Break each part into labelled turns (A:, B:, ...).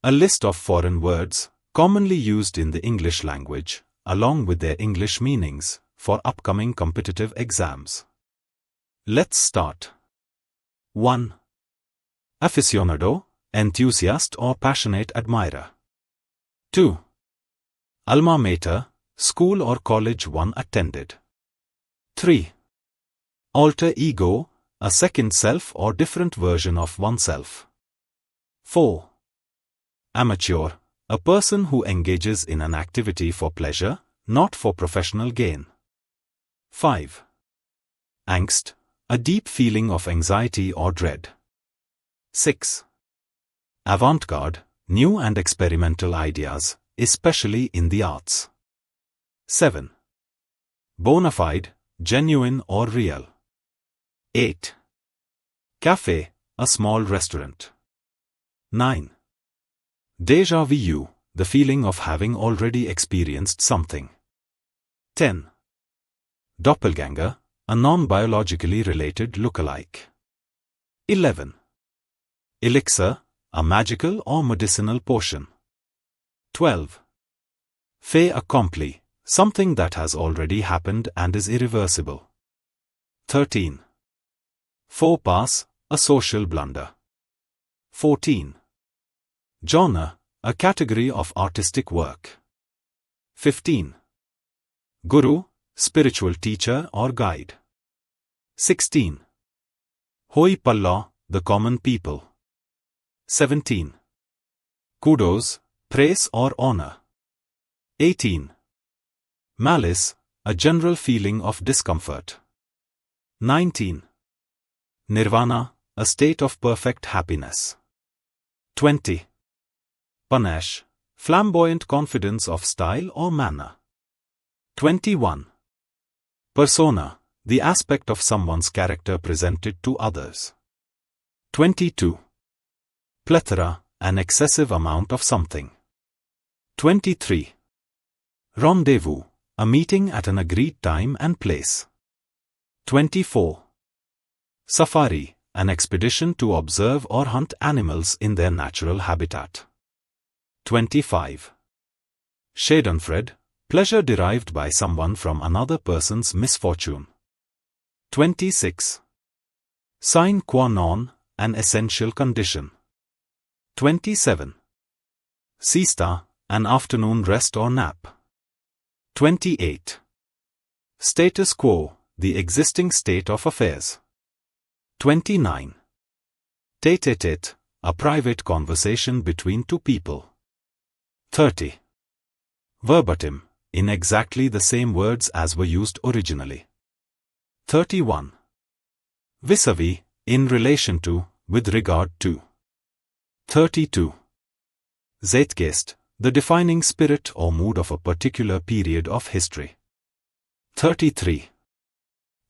A: A list of foreign words, commonly used in the English language, along with their English meanings, for upcoming competitive exams. Let's start. 1. Aficionado, enthusiast or passionate admirer. 2. Alma mater, school or college one attended. 3. Alter ego, a second self or different version of oneself. 4. Amateur, a person who engages in an activity for pleasure, not for professional gain. 5. Angst, a deep feeling of anxiety or dread. 6. Avant-garde, new and experimental ideas, especially in the arts. 7. Bona fide, genuine or real. 8. Café, a small restaurant. 9. Déjà vu, the feeling of having already experienced something. 10. Doppelganger, a non-biologically related lookalike. 11. Elixir, a magical or medicinal potion. 12. Fait accompli, something that has already happened and is irreversible. 13. Faux pas, a social blunder. 14. Genre, a category of artistic work. 15. Guru, spiritual teacher or guide. 16. Hoi palla, the common people. 17. Kudos, praise or honor. 18. Malice, a general feeling of discomfort. 19. Nirvana, a state of perfect happiness. 20. Panache, flamboyant confidence of style or manner. 21. Persona, the aspect of someone's character presented to others. 22. Plethora, an excessive amount of something. 23. Rendezvous, a meeting at an agreed time and place. 24. Safari, an expedition to observe or hunt animals in their natural habitat. 25. Schadenfreude, pleasure derived by someone from another person's misfortune. 26. Sine qua non, an essential condition. 27. Siesta, an afternoon rest or nap. 28. Status quo, the existing state of affairs. 29. Tête-à-tête, a private conversation between two people. 30. Verbatim, in exactly the same words as were used originally. 31. Vis-a-vis, in relation to, with regard to. 32. Zeitgeist, the defining spirit or mood of a particular period of history. 33.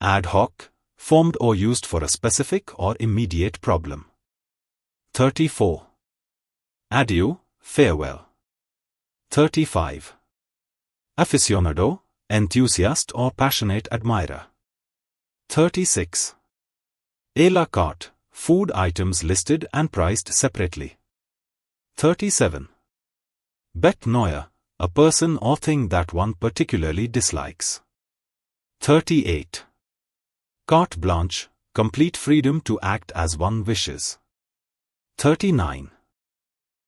A: Ad hoc, formed or used for a specific or immediate problem. 34. Adieu, farewell. 35. Aficionado, enthusiast or passionate admirer. 36. A la carte, food items listed and priced separately. 37. Bête noire, a person or thing that one particularly dislikes. 38. Carte blanche, complete freedom to act as one wishes. 39.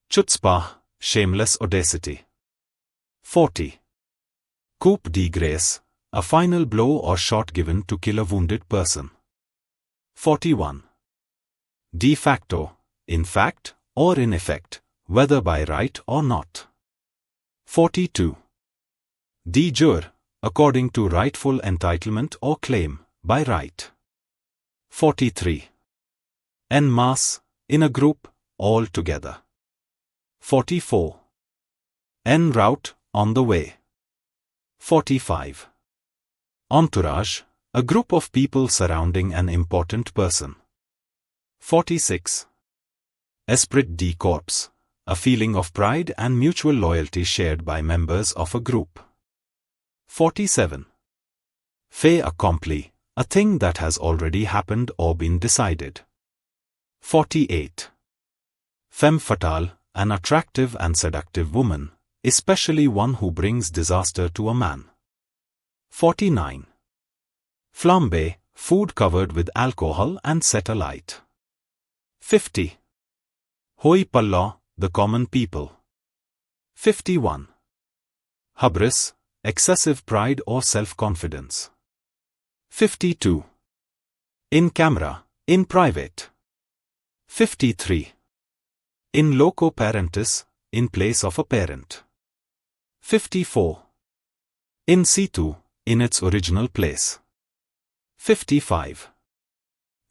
A: Chutzpah, shameless audacity. 40. Coup de grace, a final blow or shot given to kill a wounded person. 41. De facto, in fact, or in effect, whether by right or not. 42. De jure, according to rightful entitlement or claim, by right. 43. En masse, in a group, all together. 44. En route, on the way. 45. Entourage, a group of people surrounding an important person. 46. Esprit de corps, a feeling of pride and mutual loyalty shared by members of a group. 47. Fait accompli, a thing that has already happened or been decided. 48. Femme fatale, an attractive and seductive woman, especially one who brings disaster to a man. 49. Flambe, food covered with alcohol and set alight. 50. Hoi palla, the common people. 51. Hubris, excessive pride or self-confidence. 52. In camera, in private. 53. In loco parentis, in place of a parent. 54. In situ, in its original place. 55.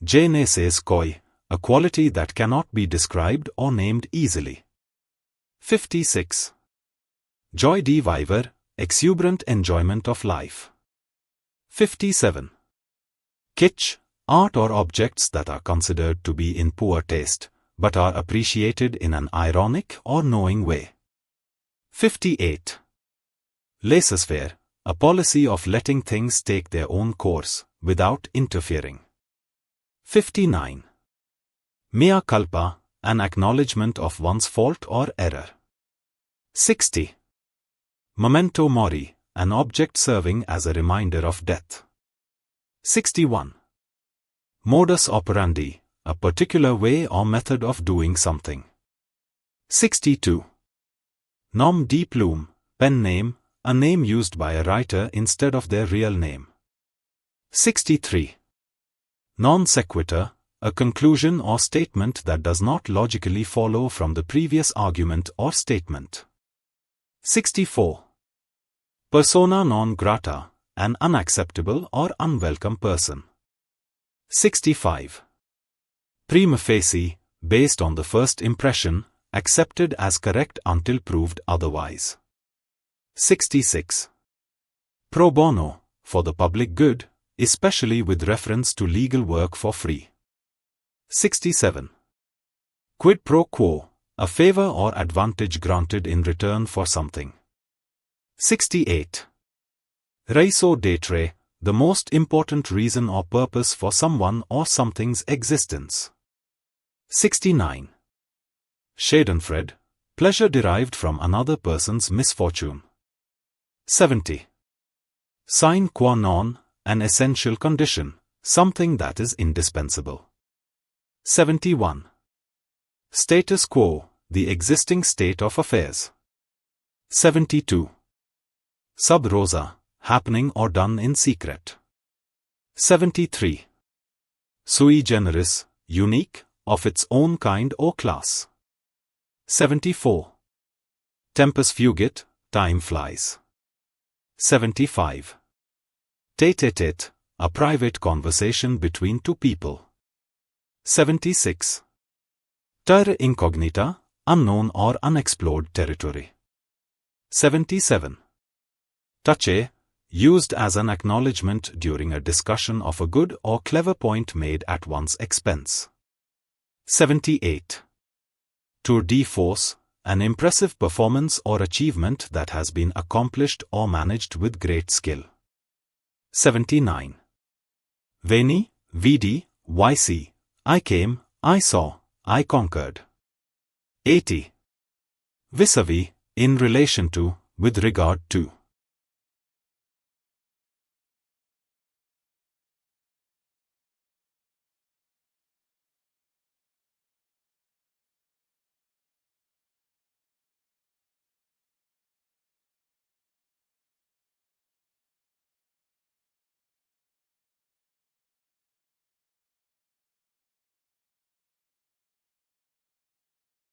A: Je ne sais quoi, a quality that cannot be described or named easily. 56. Joy de vivre, exuberant enjoyment of life. 57. Kitsch, art or objects that are considered to be in poor taste, but are appreciated in an ironic or knowing way. 58. Laissez-faire, a policy of letting things take their own course, without interfering. 59. Mea culpa, an acknowledgement of one's fault or error. 60. Memento mori, an object serving as a reminder of death. 61. Modus operandi, a particular way or method of doing something. 62. Nom de plume, pen name, a name used by a writer instead of their real name. 63. Non sequitur, a conclusion or statement that does not logically follow from the previous argument or statement. 64. Persona non grata, an unacceptable or unwelcome person. 65. Prima facie, based on the first impression, accepted as correct until proved otherwise. 66. Pro bono, for the public good, especially with reference to legal work for free. 67. Quid pro quo, a favor or advantage granted in return for something. 68. Raison d'être, the most important reason or purpose for someone or something's existence. 69. Schadenfreude, pleasure derived from another person's misfortune. 70. Sine qua non, an essential condition, something that is indispensable. 71. Status quo, the existing state of affairs. 72. Sub rosa, happening or done in secret. 73. Sui generis, unique, of its own kind or class. 74. Tempus fugit, time flies. 75. Tête-à-tête, a private conversation between two people. 76. Terra incognita, unknown or unexplored territory. 77. Tace, used as an acknowledgement during a discussion of a good or clever point made at one's expense. 78. Tour de force, an impressive performance or achievement that has been accomplished or managed with great skill. 79. Veni, vidi, vici, I came, I saw, I conquered. 80. Vis-a-vis, in relation to, with regard to.